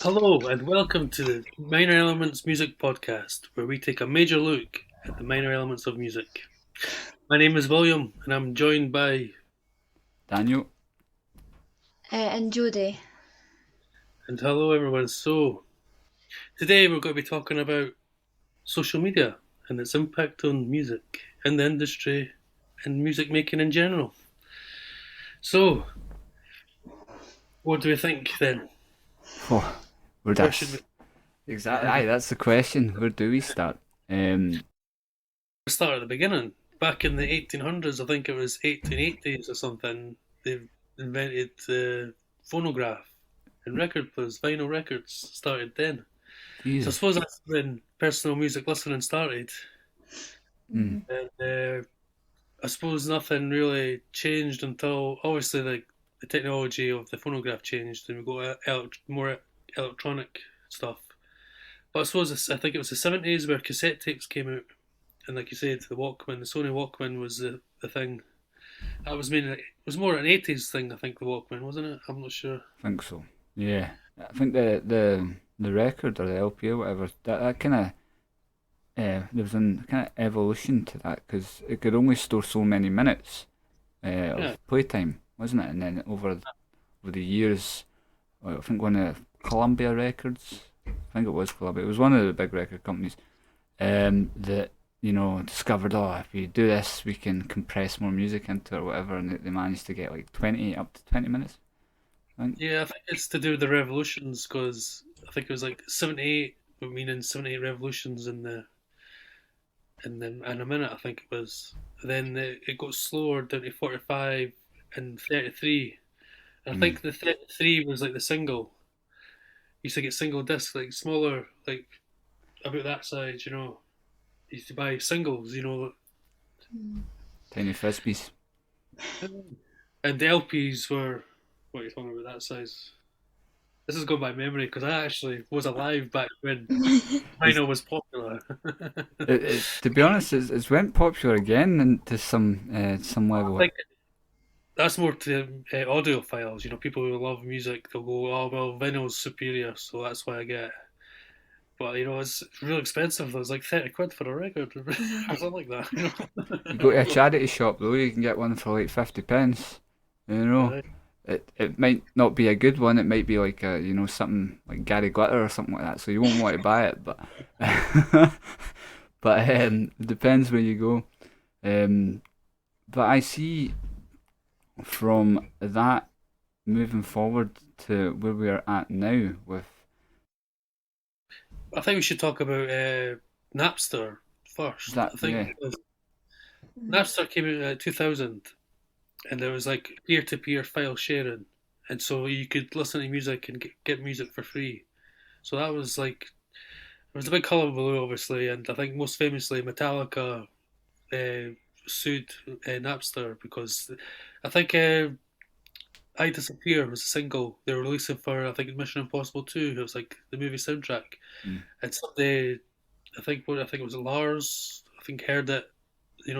Hello and welcome to the Minor Elements Music Podcast, where we take a major look at the minor elements of music. My name is William, and I'm joined by Daniel. And Judy. and hello everyone. So today we're going to be talking about social media and its impact on music and the industry and music making in general. So, what do we think then? Oh, Where should we Exactly. Aye, that's the question. Where do we start? start at the beginning? Back in the 1800s, I think it was 1880s or something, they invented the phonograph and record players, vinyl records started then. So I Jesus. suppose that's when personal music listening started. Mm. And I suppose nothing really changed until obviously the technology of the phonograph changed and we got more electronic stuff. But I suppose I think it was the 70s where cassette tapes came out. And like you said, the Walkman, the Sony Walkman was the thing. That was mainly, it was more an 80s thing, I think, the Walkman, wasn't it? I'm not sure. I think so. Yeah. I think the record or the LP or whatever, that kind of, there was a kind of evolution to that because it could only store so many minutes Yeah. of playtime, wasn't it? And then over the years, I think one of Columbia Records, I think it was Columbia, it was one of the big record companies, that discovered, if we do this, we can compress more music into it or whatever, and they managed to get like up to 20 minutes. I think. Yeah, I think it's to do with the revolutions because I think it was like 78, meaning 78 revolutions in a minute, I think it was. Then it got slower down to 45 and 33. And I think the 33 was like the single. You used to get single discs, like smaller, like about that size. You used to buy singles. Tiny Frisbees. And the LPs were, what are you talking about that size? This is going by memory because I actually was alive back when vinyl was popular. To be honest, it's went popular again and to some I level. think that's more to audiophiles. People who love music, they'll go, "Oh well, vinyl's superior, so that's why I get it." But it's real expensive. There's like 30 quid for a record or something like that. You go to a charity shop though, you can get one for like 50p. Right. It might not be a good one. It might be like something like Gary Glitter or something like that. So you won't want to buy it, but it depends where you go. But I see from that moving forward to where we are at now with. I think we should talk about Napster first. That, I think yeah. because Napster came out in 2000, and there was like peer-to-peer file sharing, and so you could listen to music and get music for free. So that was like it was a big hullabaloo, obviously, and I think most famously Metallica sued Napster because I think I Disappear was a single they were releasing for I think Mission Impossible 2. It was like the movie soundtrack, Mm. and somebody I think it was Lars. I think heard it.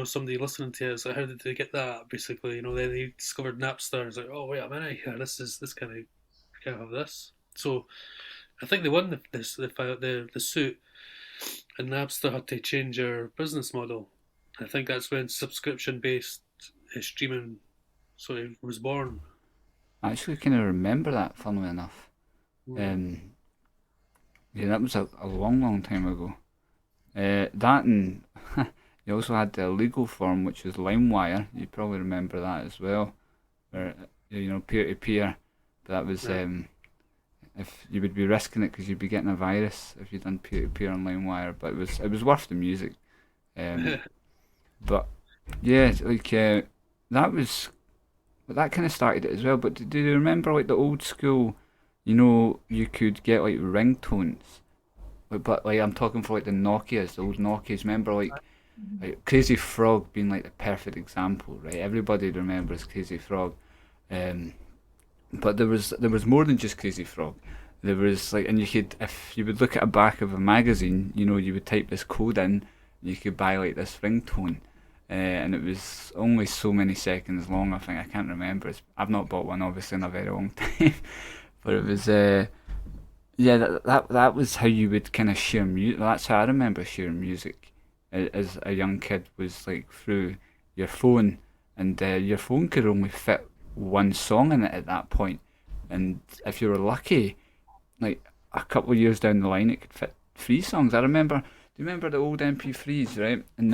Somebody listening to it. So how did they get that? Basically, then they discovered Napster. It's like, oh wait a minute, yeah, this kind of can't have this. So I think they won the suit, and Napster had to change their business model. I think that's when subscription based streaming sort of was born. I actually kind of remember that, funnily enough. Yeah, that was a long, long time ago. That and you also had the legal form, which was LimeWire. You probably remember that as well, where peer to peer. But that was Yeah. if you would be risking it because you'd be getting a virus if you'd done peer to peer on LimeWire. But it was worth the music. But yeah, like that kind of started it as well. But do you remember like the old school? You could get like ringtones. But like I'm talking for like the Nokias, the old Nokias. Remember like Crazy Frog being like the perfect example, right? Everybody remembers Crazy Frog. But there was more than just Crazy Frog. There was like, and if you would look at a back of a magazine, you would type this code in, and you could buy like this ringtone. and it was only so many seconds long. I think I can't remember. I've not bought one obviously in a very long time, but it was yeah, that was how you would kind of share music. That's how I remember sharing music as a young kid, was like through your phone, and your phone could only fit one song in it at that point. And if you were lucky, like a couple of years down the line, it could fit three songs. I remember. Do you remember the old MP3s, right? And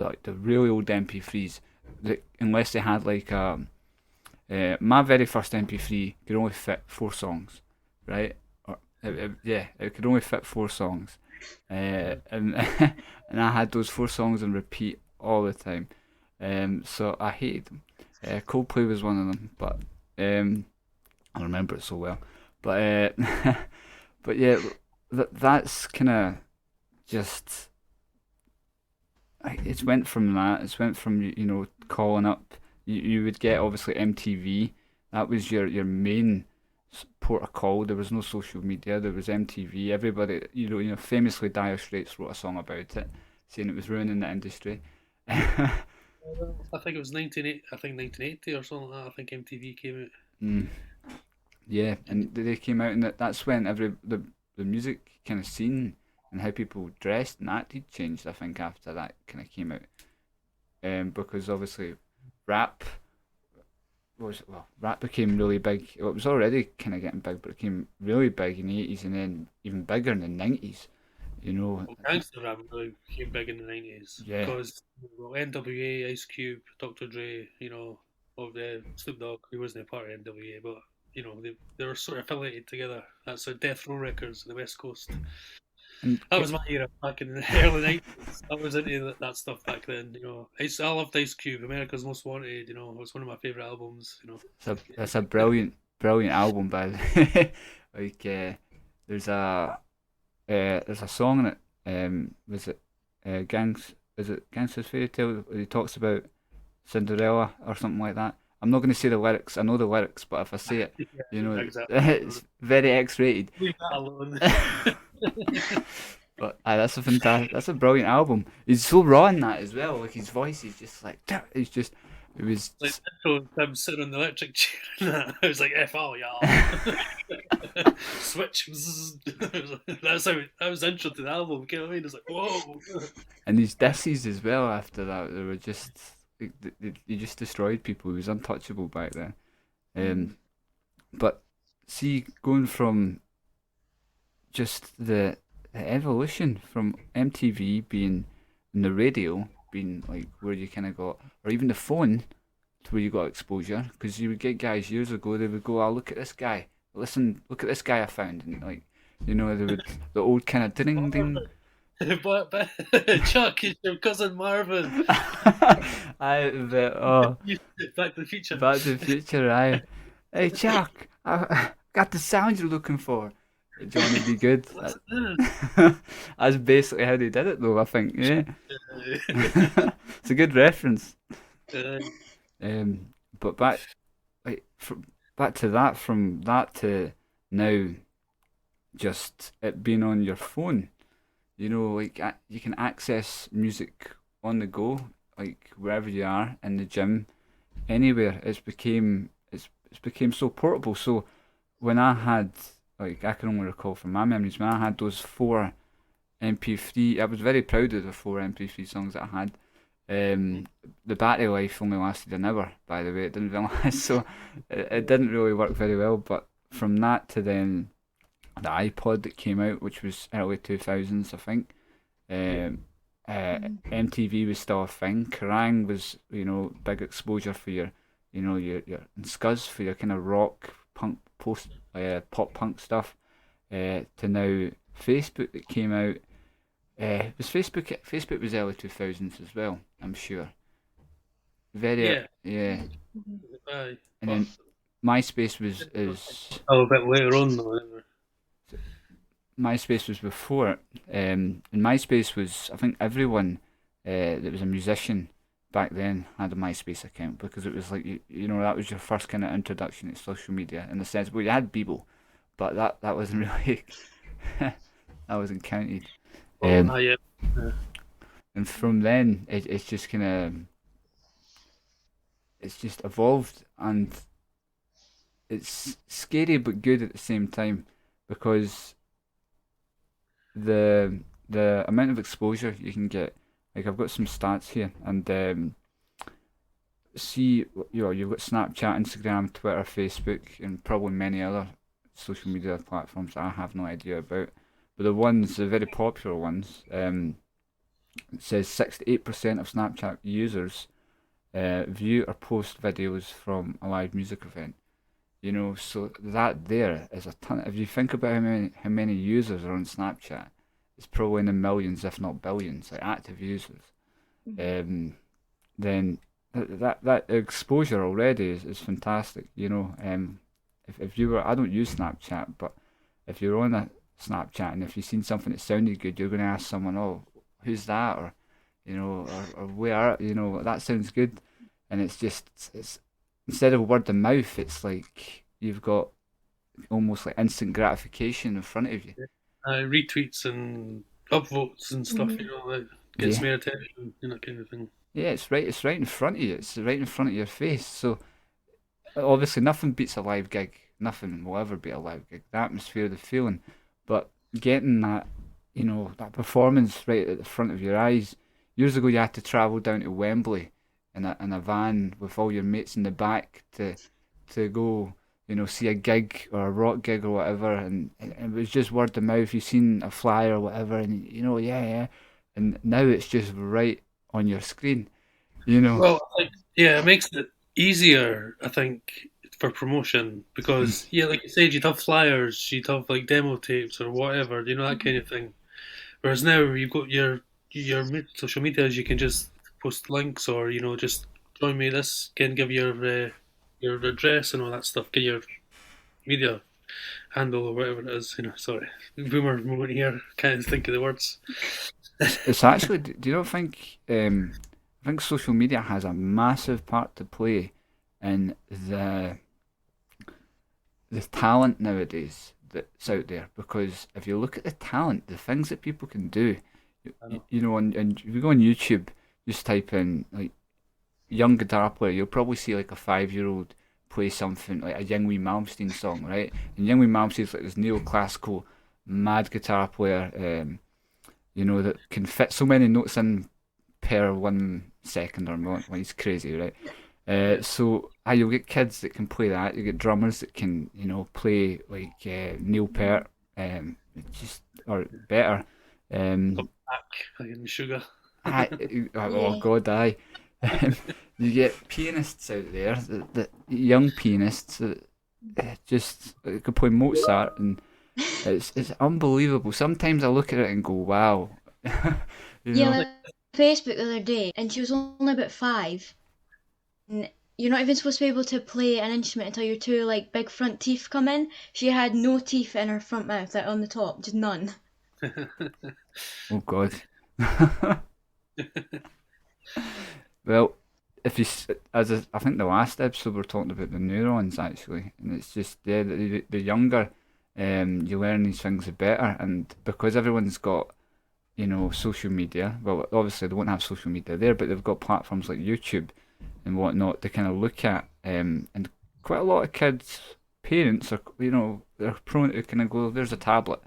like the really old MP3s, that unless they had like my very first MP3 could only fit four songs, right? Or yeah, it could only fit four songs, and and I had those four songs on repeat all the time. So I hated them. Coldplay was one of them, but I remember it so well. But but yeah, that's kind of just it's went from that. It's went from calling up. You would get obviously MTV. That was your main port of call. There was no social media. There was MTV. Everybody famously Dire Straits wrote a song about it, saying it was ruining the industry. I think it was 1980 or something like that. I think MTV came out. Mm, yeah, and they came out, and that's when the music kind of scene and how people dressed and acted changed. I think after that kind of came out, because obviously rap rap became really big. Well, it was already kind of getting big, but it became really big in the 80s, and then even bigger in the 90s. You know, Well, gangster rap really became big in the 90s yeah. because NWA, Ice Cube, Dr. Dre, of the Snoop Dogg, he wasn't a part of NWA, but they were sort of affiliated together. That's Death Row Records on the West Coast. And That was my era back in the early 90s. I was into that stuff back then. I loved Ice Cube, America's Most Wanted. It was one of my favorite albums. it's a brilliant, brilliant album, by the way. Like, there's a song in it. Was it Gangs? Is it Gangster's Fairy Tale? Where he talks about Cinderella or something like that. I'm not going to say the lyrics. I know the lyrics, but if I say it, Yeah, exactly. it's very X-rated. Leave that alone. But that's a brilliant album. He's so raw in that as well. Like his voice is just like it was Like I'm sitting on the electric chair. I was like, "F all y'all." Switch. That's how I was intro to the album. You know what I mean? It's like, whoa. and his disses as well. After that, they were just he just destroyed people. He was untouchable back then. But see, going from just the evolution from MTV being and the radio being like where you kind of got, or even the phone to where you got exposure, because you would get guys years ago, they would go, "Oh, look at this guy, look at this guy I found," and like they would the old kind of ding ding. But Chuck, it's your cousin Marvin. I bet. Oh, Back to the Future. Back to the Future. Hey Chuck, I got the sound you're looking for. Johnny be good. That's basically how they did it, though. I think, yeah. It's a good reference. But back to that, from that to now, just it being on your phone. Like you can access music on the go, like wherever you are in the gym, anywhere. It's became so portable. So when I had, like, I can only recall from my memories, when I had those four MP3, I was very proud of the four MP3 songs that I had. The battery life only lasted an hour, by the way. It didn't even last, so it didn't really work very well. But from that to then the iPod that came out, which was early 2000s, I think. MTV was still a thing. Kerrang was, big exposure for your and Scuzz for your kind of rock, punk, pop punk stuff. To now Facebook that came out. Was Facebook was early 2000s as well, I'm sure. Very yeah. And then MySpace is a bit later on though. MySpace was before it. And MySpace was, I think everyone that was a musician back then had a MySpace account, because it was like that was your first kind of introduction to social media, in the sense. Well, you had Bebo, but that wasn't really that wasn't counted. Yeah. and from then it's just kind of it's just evolved, and it's scary but good at the same time because the amount of exposure you can get. Like I've got some stats here, and see, you've got Snapchat, Instagram, Twitter, Facebook, and probably many other social media platforms I have no idea about. But the very popular ones, it says 68% of Snapchat users view or post videos from a live music event. So that there is a ton. If you think about how many users are on Snapchat, it's probably in the millions, if not billions, like active users. Um, then that exposure already is fantastic. If you were, I don't use Snapchat, but if you're on a Snapchat and if you've seen something that sounded good, you're going to ask someone, "Oh, who's that?" or where, that sounds good, and it's instead of word of mouth, it's like you've got almost like instant gratification in front of you. Retweets and upvotes and stuff, that gets Yeah, more attention, kind of thing. yeah, it's right in front of you. It's right in front of your face. So obviously, nothing beats a live gig. Nothing will ever beat a live gig. The atmosphere, the feeling, but getting that performance right at the front of your eyes. Years ago, you had to travel down to Wembley in a van with all your mates in the back to go, see a gig or a rock gig or whatever, and it was just word of mouth. You seen a flyer or whatever, and yeah, yeah, and now it's just right on your screen. You know, Well, yeah, it makes it easier, I think, for promotion because, yeah, like you said, you'd have flyers, you'd have like demo tapes or whatever, that kind of thing. Whereas now you've got your social medias, you can just post links or just join me this, can give your address and all that stuff, get your media handle or whatever it is. Sorry, boomer moment here, can't think of the words. it's actually. Do you not think? I think social media has a massive part to play in the talent nowadays that's out there. Because if you look at the talent, the things that people can do, I know. and if you go on YouTube, just type in like young guitar player, you'll probably see like a 5-year-old play something like a Yngwie Malmsteen song, right? And Yngwie Malmsteen's like this neoclassical mad guitar player, that can fit so many notes in per 1 second or more. Like he's crazy, right? Yeah. You'll get kids that can play that. You get drummers that can, play like Neil Peart, just or better. Um, Come back, like in sugar. I, oh Yeah. God, I. You get pianists out there, that young pianists that just could play Mozart, and it's unbelievable. Sometimes I look at it and go, "Wow," you Yeah, know. like Facebook the other day, and she was only about 5. And you're not even supposed to be able to play an instrument until your two like big front teeth come in. She had no teeth in her front mouth, like on the top, just none. Oh God. Well, if you, I think the last episode we are talking about the neurons actually, and it's just the younger you learn these things, the better, and because everyone's got social media. Well, obviously they won't have social media there, but they've got platforms like YouTube and whatnot to kind of look at, and quite a lot of kids, parents are they're prone to kind of go, "There's a tablet,"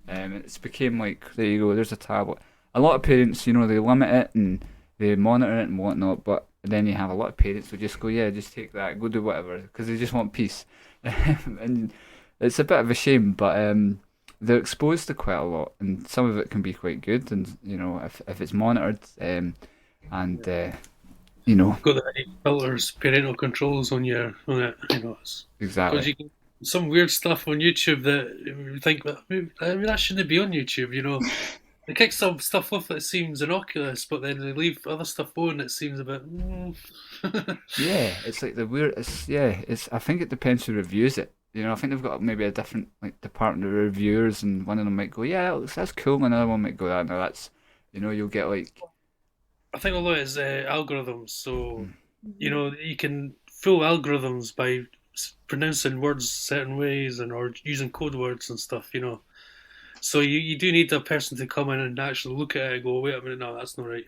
it's became like, there you go, there's a tablet. A lot of parents, they limit it and they monitor it and whatnot, but then you have a lot of parents who just go, "Yeah, just take that, go do whatever," because they just want peace, and it's a bit of a shame, but they're exposed to quite a lot, and some of it can be quite good, and if it's monitored, and Got the right filters, parental controls on it. Because exactly. you can some weird stuff on YouTube that you think, that shouldn't be on YouTube. They kick some stuff off that seems innocuous, but then they leave other stuff on that seems a bit. Yeah, it's like the weird. It's. I think it depends who reviews it. I think they've got maybe a different like department of reviewers, and one of them might go, "Yeah, that's cool," and another one might go, "Ah, no, that's," you'll get like, I think a lot is algorithms. So mm, you can fool algorithms by pronouncing words certain ways and or using code words and stuff. So you do need a person to come in and actually look at it and go, wait a minute, no, that's not right.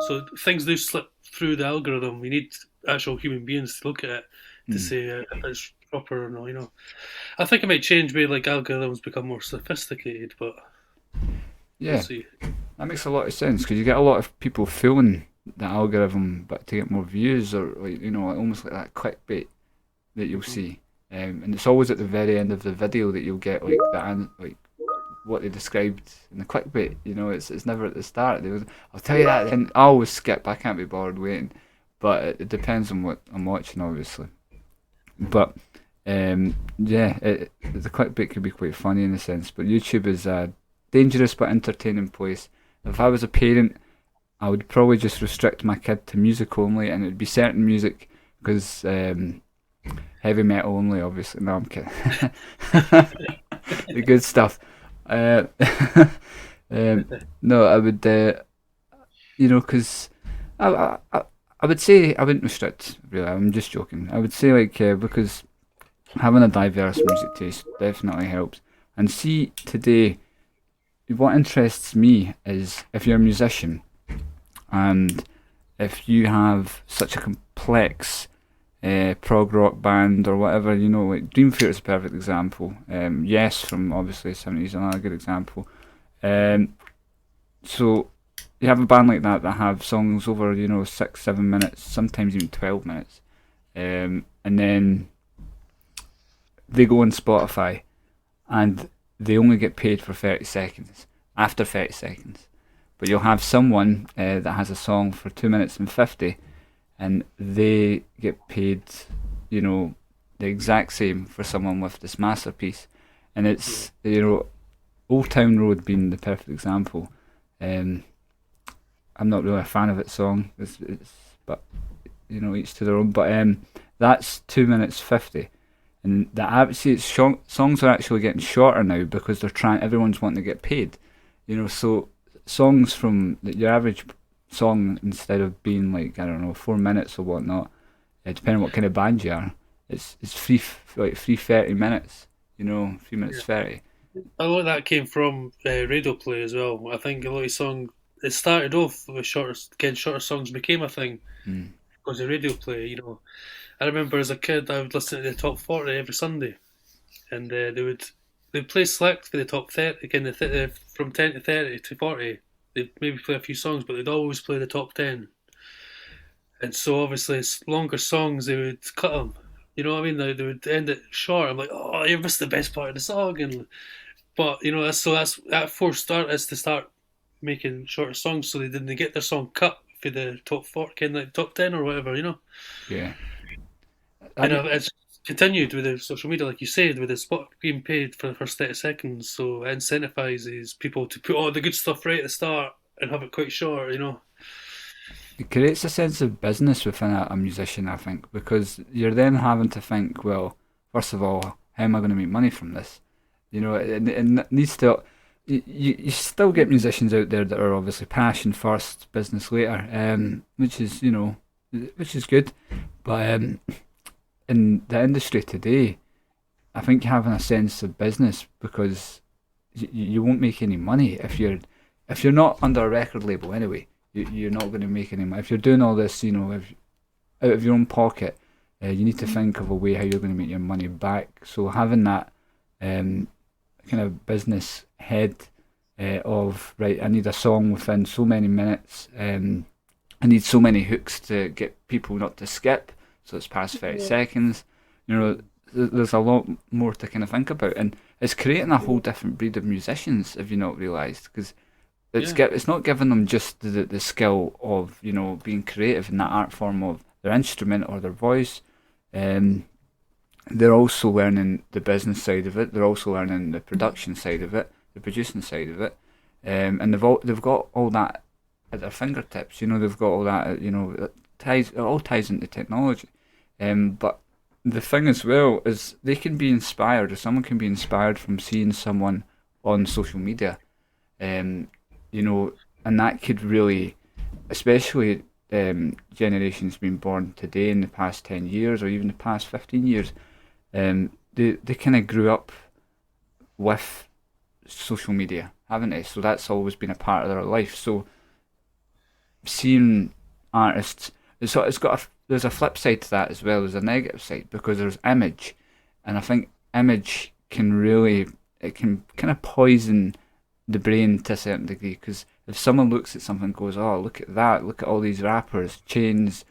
So things do slip through the algorithm. We need actual human beings to look at it to Mm. say if it's proper or not. I think it might change where like algorithms become more sophisticated, but we'll Yeah, see. that makes a lot of sense because you get a lot of people fooling the algorithm, but to get more views or like like almost like that clickbait that you'll see. And it's always at the very end of the video that you'll get like like what they described in the clickbait. It's never at the start. I'll tell you that, and I always skip. I can't be bothered waiting, but it depends on what I'm watching, obviously. But yeah, the clickbait could be quite funny in a sense. But YouTube is a dangerous but entertaining place. If I was a parent, I would probably just restrict my kid to music only, and it'd be certain music because heavy metal only, obviously. No, I'm kidding. The good stuff. Uh, no, I would, because I would say I wouldn't restrict. Really, I'm just joking. I would say because having a diverse music taste definitely helps. And see today, what interests me is if you're a musician and if you have such a complex prog rock band or whatever, like Dream Theater is a perfect example. Yes, from obviously '70s, another good example. So you have a band like that have songs over 6, 7 minutes, sometimes even 12 minutes, and then they go on Spotify and they only get paid for 30 seconds. After 30 seconds, but you'll have someone that has a song for 2 minutes and 50, and they get paid, the exact same for someone with this masterpiece. And it's, Old Town Road being the perfect example. I'm not really a fan of its song, but each to their own. But that's 2 minutes 50, and songs are actually getting shorter now because everyone's wanting to get paid. So songs from your average song, instead of being like, I don't know, 4 minutes or whatnot, depending on what kind of band you are, it's free 30 minutes. 3 minutes 30. A lot of that came from radio play as well. I think a lot of songs, it started off with shorter songs became a thing Mm. because of radio play. I remember as a kid I would listen to the top 40 every Sunday, and they'd play select for the top 30 again, from 10 to 30 to 40. They'd maybe play a few songs, but they'd always play the top 10. And so obviously, it's longer songs, they would cut them. You know what I mean? They would end it short. I'm like, oh, you missed the best part of the song, but that forced artists to start making shorter songs, so they didn't get their song cut for the top 40, kind of like top 10 or whatever. Yeah. And it's continued with the social media, like you said, with the spot being paid for the first 30 seconds, so it incentivizes people to put all the good stuff right at the start and have it quite short. It creates a sense of business within a musician, I think, because you're then having to think, well, first of all, how am I going to make money from this? It needs to. You still get musicians out there that are obviously passion first, business later, which is good, but in the industry today, I think having a sense of business, because you won't make any money if you're not under a record label anyway. You're not going to make any money if you're doing all this. Out of your own pocket, you need to think of a way how you're going to make your money back. So having that kind of business head of, right, I need a song within so many minutes. I need so many hooks to get people not to skip, so it's past 30 seconds. There's a lot more to kind of think about, and it's creating a whole different breed of musicians, if you not realised, because it's not giving them just the skill of being creative in that art form of their instrument or their voice. They're also learning the business side of it. They're also learning the production side of it, the producing side of it, and they've got all that at their fingertips. They've got all that. It all ties into technology. But the thing as well is they can be inspired, or someone can be inspired from seeing someone on social media. And that could really, especially generations being born today in the past 10 years or even the past 15 years, they kind of grew up with social media, haven't they? So that's always been a part of their life. So seeing artists, there's a flip side to that as well as a negative side, because there's image, and I think image can really, it can kind of poison the brain to a certain degree, because if someone looks at something and goes, oh, look at that, look at all these rappers, chains,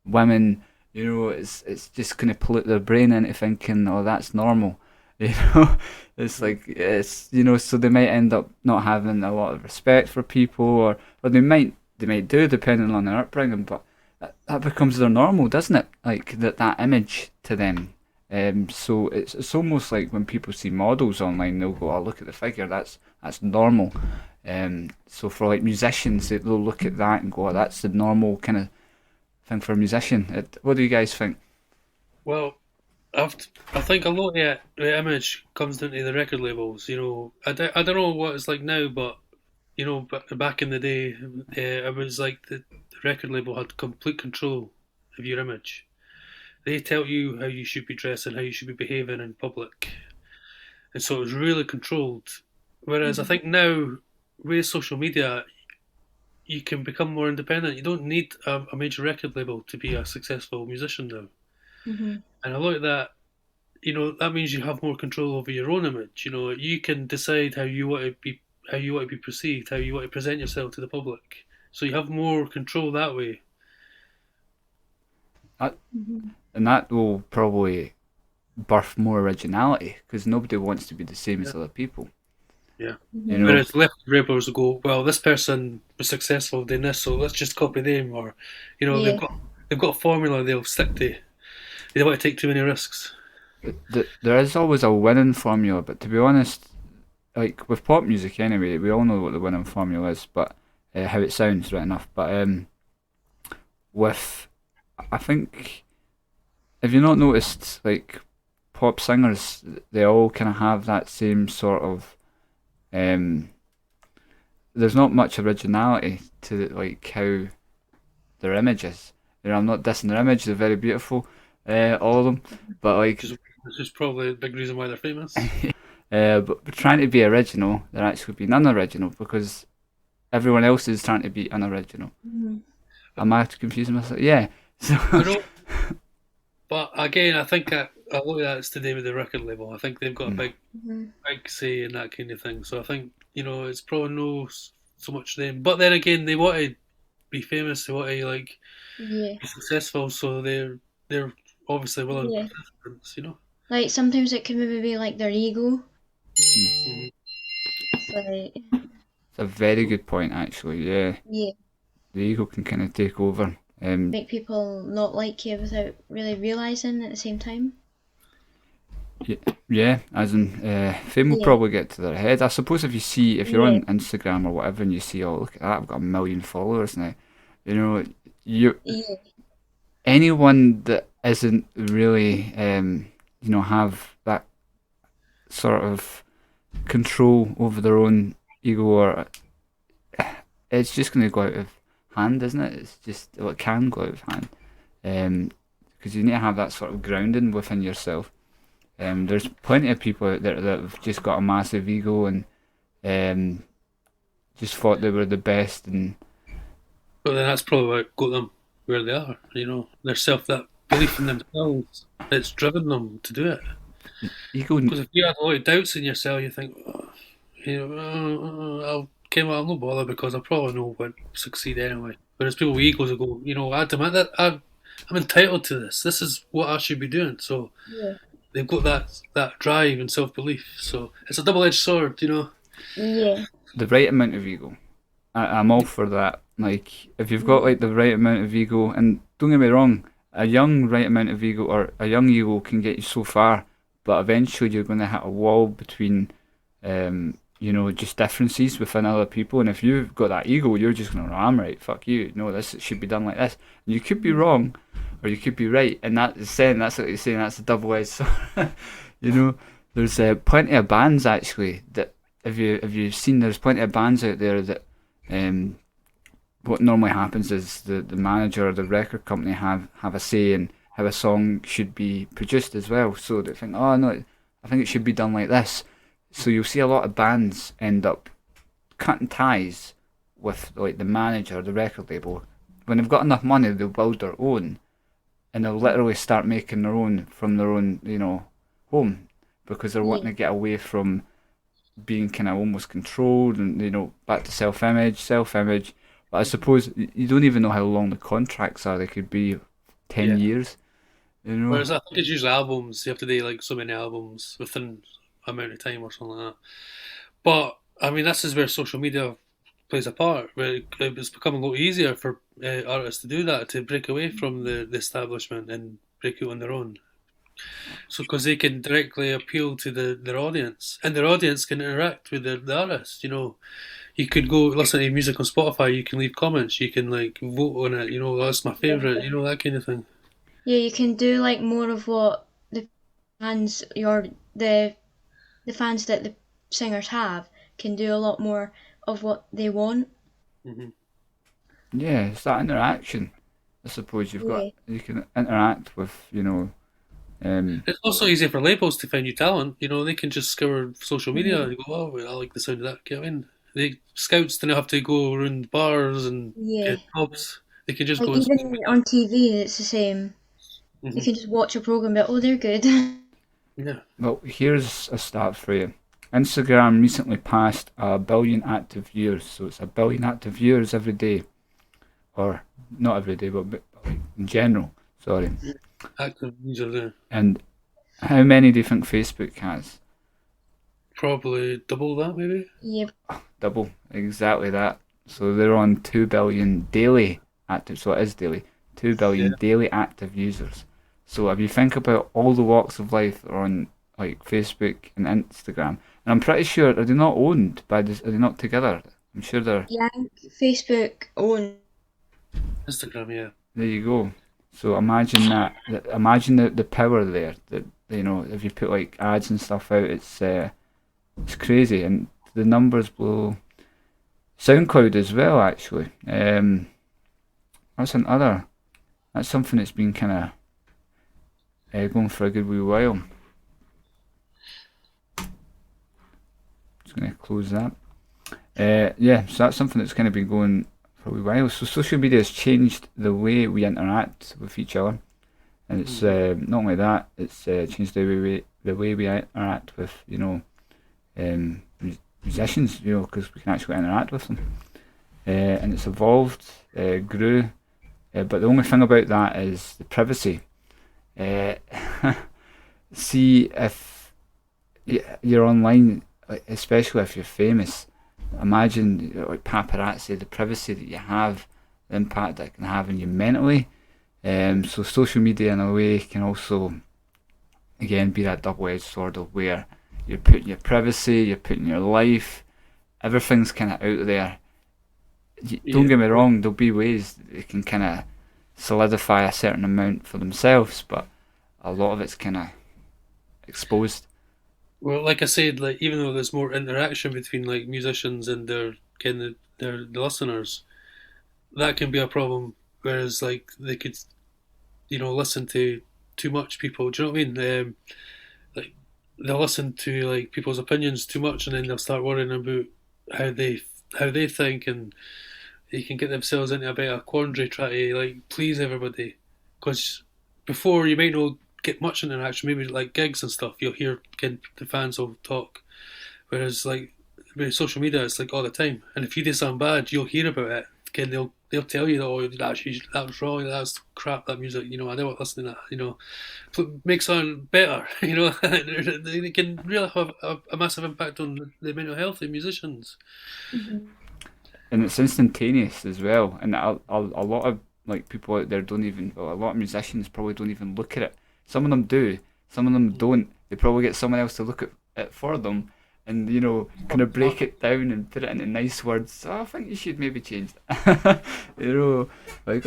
women, it's just going to pollute their brain into thinking, oh, that's normal. you know it's like, it's, so they might end up not having a lot of respect for people, or they might do, depending on their upbringing, but that becomes their normal, doesn't it? Like that image to them. So it's almost like when people see models online, they'll go, "Oh, look at the figure. That's normal." So for like musicians, they'll look at that and go, "Oh, that's the normal kind of thing for a musician." What do you guys think? Well, I think a lot of the image comes down to the record labels. I don't know what it's like now, but back in the day, it was like the record label had complete control of your image. They tell you how you should be dressing, how you should be behaving in public, and so it was really controlled. Whereas I think now, with social media, you can become more independent. You don't need a major record label to be a successful musician now. Mhm. And a lot of that, that means you have more control over your own image. You can decide how you want to be perceived, how you want to present yourself to the public. So you have more control that way. That, Mhm. and that will probably birth more originality, because nobody wants to be the same Yeah. as other people. Yeah. You know, Whereas left rebels will go, well, this person was successful doing this, so let's just copy them. Or, Yeah. they've got a formula they'll stick to. They don't want to take too many risks. there is always a winning formula, but to be honest, like with pop music anyway, we all know what the winning formula is, but how it sounds, right enough. But with, I think, have you not noticed, like, pop singers, they all kind of have that same sort of, there's not much originality to like how their image is. I'm not dissing their image; they're very beautiful, all of them. But like, Which is probably a big reason why they're famous. but trying to be original, they're actually being unoriginal, because everyone else is trying to be unoriginal. Mhm. Am I confusing myself? Yeah. So I know, but again, I think a lot of that's to do with the record label. I think they've got a Mm. Mhm. big say in that kind of thing. So I think it's probably no so much them. But then again, they want to be famous. They want to like Yeah. be successful. So they're obviously willing to Yeah. put difference. Like sometimes it can maybe be like their ego. Mhm. It's like, it's a very good point, actually. Yeah, yeah, the ego can kind of take over. make people not like you without really realizing at the same time. Yeah, as in, fame will Yeah. probably get to their head. I suppose if you're Yeah. on Instagram or whatever, and you see, oh, look at that, I've got 1 million followers now. You Yeah. anyone that isn't really, have that sort of control over their own ego, or it's just going to go out of hand, isn't it? It's just, well, it can go out of hand, because you need to have that sort of grounding within yourself. There's plenty of people out there that have just got a massive ego and just thought they were the best, and But then that's probably what got them where they are. Their that belief in themselves. It's driven them to do it. ego. Because if you have a lot of doubts in yourself, you think, oh, I'm not bothered because I probably know won't succeed anyway. Whereas people with egos will go, I demand that I'm entitled to this. This is what I should be doing. So Yeah. they've got that drive and self belief. So it's a double edged sword. Yeah. The right amount of ego. I'm all for that. Like, if you've got like the right amount of ego, and don't get me wrong, a young right amount of ego, or a young ego, can get you so far, but eventually you're going to hit a wall between, just differences within other people. And if you've got that ego, you're just going to, I'm right, fuck you. No, this should be done like this. And you could be wrong, or you could be right. And that's what you're saying. That's a double-edged sword. There's plenty of bands actually that, if you've seen, there's plenty of bands out there that, what normally happens is the manager or the record company have a say in how a song should be produced as well. So they think, oh no, I think it should be done like this. So you'll see a lot of bands end up cutting ties with like the manager, the record label. When they've got enough money, they'll build their own, and they'll literally start making their own from their own, home, because they're wanting Yeah. to get away from being kind of almost controlled, and back to self image. But I suppose you don't even know how long the contracts are. They could be 10 Yeah. years. Whereas I think it's usually albums. You have to do like so many albums within amount of time or something like that. But I mean, this is where social media plays a part. Where it's becoming a lot easier for artists to do that, to break away from the establishment and break out on their own. So because they can directly appeal to their audience, and their audience can interact with the artist. You could go listen to music on Spotify. You can leave comments. You can like vote on it. That's my favorite. That kind of thing. Yeah, you can do like more of what the fans or the fans that the singers have can do a lot more of what they want. Hmm. Yeah, it's that interaction. I suppose Yeah. you can interact with, It's also easier for labels to find new talent. They can just scour social media Mhm. and go, "Oh, well, I like the sound of that." Get in. The scouts don't have to go around bars and Yeah. get jobs. They can just Like go on social even media. on TV, it's the same. You Hmm. can just watch a program, but oh, they're good. Yeah. well, here's a stat for you. Instagram recently passed 1 billion active viewers, so it's 1 billion active viewers every day, or not every day, but like in general. Sorry. Active user there. And how many do you think Facebook has? Probably double that, maybe. Yeah. Double, exactly that. So they're on 2 billion daily active, so it is daily. 2 Yeah. billion daily active users. So if you think about all the walks of life that are on like Facebook and Instagram, and I'm pretty sure are they not owned by this? Are they not together? I'm sure they're. Yeah, I think Facebook own. Instagram, yeah. There you go. So imagine that. Imagine the power there. That if you put like ads and stuff out, it's crazy, and the numbers blow. SoundCloud as well, actually. That's another. That's something that's been kind of going for a good wee while. Just going to close that. Yeah, so that's something that's kind of been going for a wee while. So social media has changed the way we interact with each other, and it's not only that, it's changed the way we interact with musicians, because we can actually interact with them, and it's evolved, grew, but the only thing about that is the privacy. Uh, See if you're online, especially if you're famous. Imagine like paparazzi, the privacy that you have, the impact that it can have on you mentally. So social media in a way can also, again, be that double-edged sword of where you're putting your privacy, you're putting your life, everything's kind of out there. Don't Yeah. get me wrong, there'll be ways that they can kind of solidify a certain amount for themselves, but a lot of it's kind of exposed. Well, like I said, like even though there's more interaction between like musicians and their kind of their the listeners, that can be a problem. Whereas like they could, listen to too much people. Do you know what I mean? Like they'll listen to like people's opinions too much, and then they'll start worrying about how they how they think, and they can get themselves into a bit of a quandary trying to like please everybody. Because before you might not get much interaction, maybe like gigs and stuff, you'll hear the fans will talk. Whereas like with social media, it's like all the time, and if you do something bad, you'll hear about it. Again, they'll tell you that, oh, that was wrong, that's crap, that music, I don't want to listen to that, make something better, they can really have a massive impact on the mental health of musicians. Mhm. And it's instantaneous as well. And a lot of like people out there don't even. Well, a lot of musicians probably don't even look at it. Some of them do. Some of them don't. They probably get someone else to look at it for them, and kind of break it down and put it into nice words. Oh, I think you should maybe change that. Like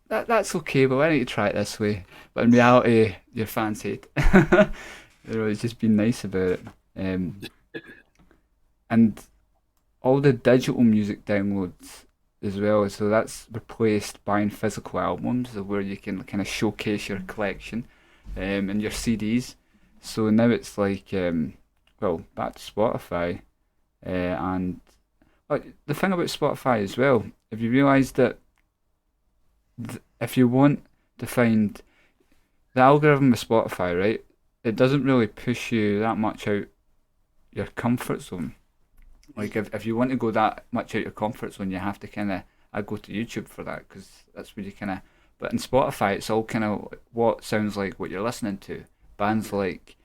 that's okay, but why don't you try it this way? But in reality, your fans hate. It's just being nice about it. And all the digital music downloads as well. So that's replaced buying physical albums, where you can kind of showcase your collection and your CDs. So now it's like well, back to Spotify, and like the thing about Spotify as well, have you realised that if you want to find the algorithm of Spotify, right, it doesn't really push you that much out your comfort zone. Like if you want to go that much out your comfort zone, you have to kind of, I go to YouTube for that because that's where you kind of. But in Spotify, it's all kind of what sounds like what you're listening to. Bands like,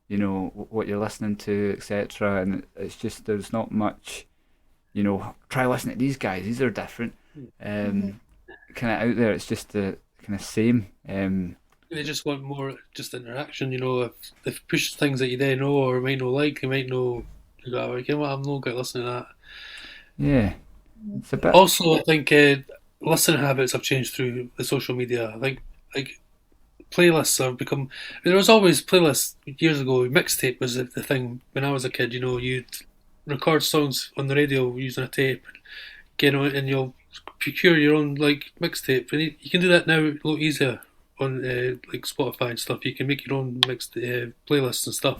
what you're listening to, etc. And it's just there's not much, try listening to these guys. These are different. Kind of out there. It's just the kind of same. They just want more just interaction, if push things that you then know or might not like, you might know, like, I'm not going to listen to that. Yeah, it's a bit. Also, I think listening habits have changed through the social media. I think like playlists have become. There was always playlists years ago. Mixtape was the thing when I was a kid. You'd record songs on the radio using a tape, and you'll procure your own like mixtape. And you can do that now a lot easier on like Spotify and stuff. You can make your own mixed playlists and stuff.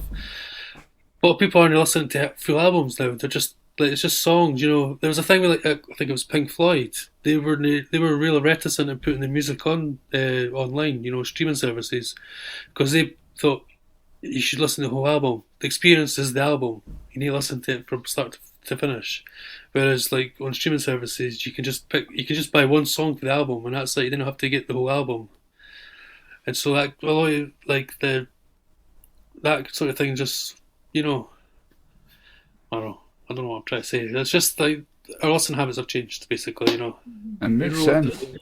But people aren't listening to full albums now. They're just like it's just songs. There was a thing with like I think it was Pink Floyd. They were really reticent in putting the music on online. Streaming services, because they thought you should listen to the whole album. The experience is the album. You need to listen to it from start to finish. Whereas like on streaming services, you can just buy one song for the album, and that's it. You don't have to get the whole album. And so that a lot of, like that sort of thing just I don't know what I'm trying to say. It's just like our listening habits have changed basically. It makes sense. It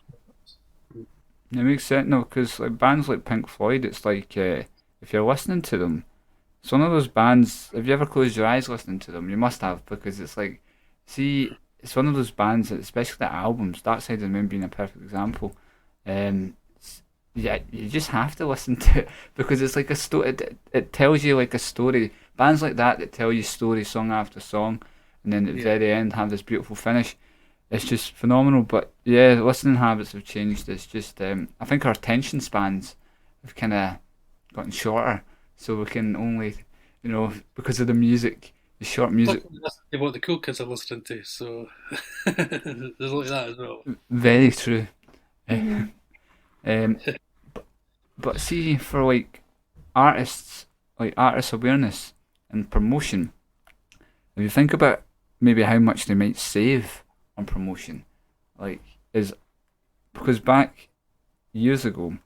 makes sense, no, because like bands like Pink Floyd, it's like if you're listening to them, it's one of those bands. Have you ever closed your eyes listening to them? You must have, because it's like, see, it's one of those bands that, especially the albums, Dark Side of the Moon being a perfect example. Yeah, you just have to listen to it because it's like a story. It tells you like a story. Bands like that tell you story song after song, and then at the very end have this beautiful finish. It's just phenomenal. But yeah, listening habits have changed. It's just I think our attention spans have kind of gotten shorter, so we can only, because of the music, the short music. What the cool kids are listening to, so there's like that as well. Very true. Um, but see, for like artists, like artist awareness and promotion, if you think about maybe how much they might save on promotion, like because back years ago,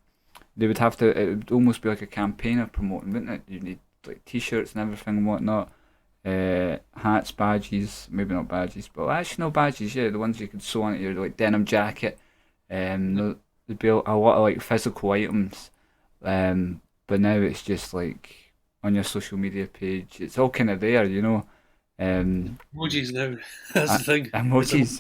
they would have to, it would almost be like a campaign of promoting, wouldn't it? You need like t-shirts and everything and whatnot, hats, badges, maybe not badges, but actually no badges, yeah, the ones you could sew onto your like denim jacket, there'd be a lot of like physical items. But now it's just like on your social media page, it's all kind of there, Emojis now, that's the thing. Emojis.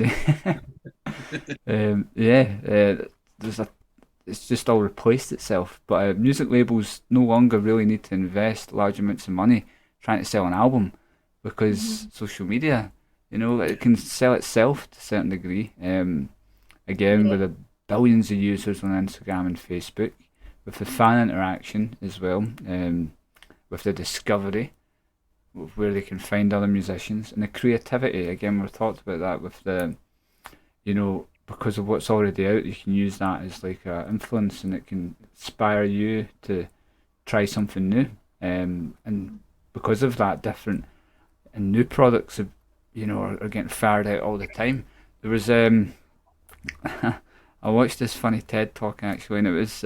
It's just all replaced itself. But music labels no longer really need to invest large amounts of money trying to sell an album because social media, it can sell itself to a certain degree. Again, with the billions of users on Instagram and Facebook, with the fan interaction as well, with the discovery of where they can find other musicians, and the creativity. Again, we've talked about that with the, because of what's already out, you can use that as like an influence, and it can inspire you to try something new. And because of that, different and new products are getting fired out all the time. There was I watched this funny TED talk actually, and it was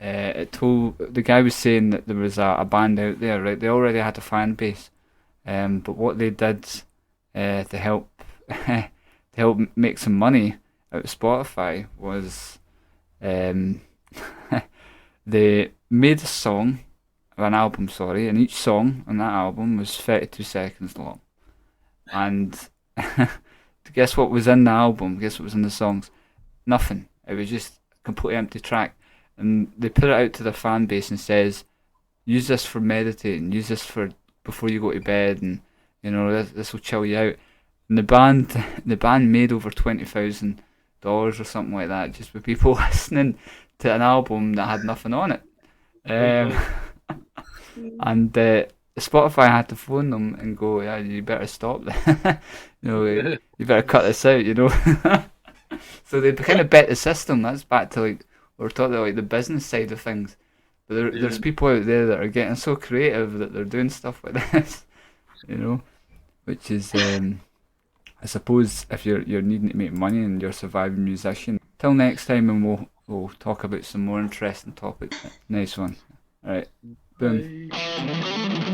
it told, the guy was saying that there was a band out there, right? They already had a fan base, but what they did to help to help make some money out of Spotify was they made a song, or an album, sorry, and each song on that album was 32 seconds long. And guess what was in the album? Guess what was in the songs? Nothing. It was just a completely empty track. And they put it out to their fan base and says, use this for meditating, use this for before you go to bed, and this will chill you out. And the band made over $20,000 or something like that, just with people listening to an album that had nothing on it. And Spotify had to phone them and go, yeah, you better stop that. You better cut this out, So they kind of bet the system. That's back to like we're talking about like the business side of things. But there's people out there that are getting so creative that they're doing stuff like this, which is I suppose if you're needing to make money and you're a surviving musician. Till next time, and we'll talk about some more interesting topics. Nice one. All right. Boom. Bye.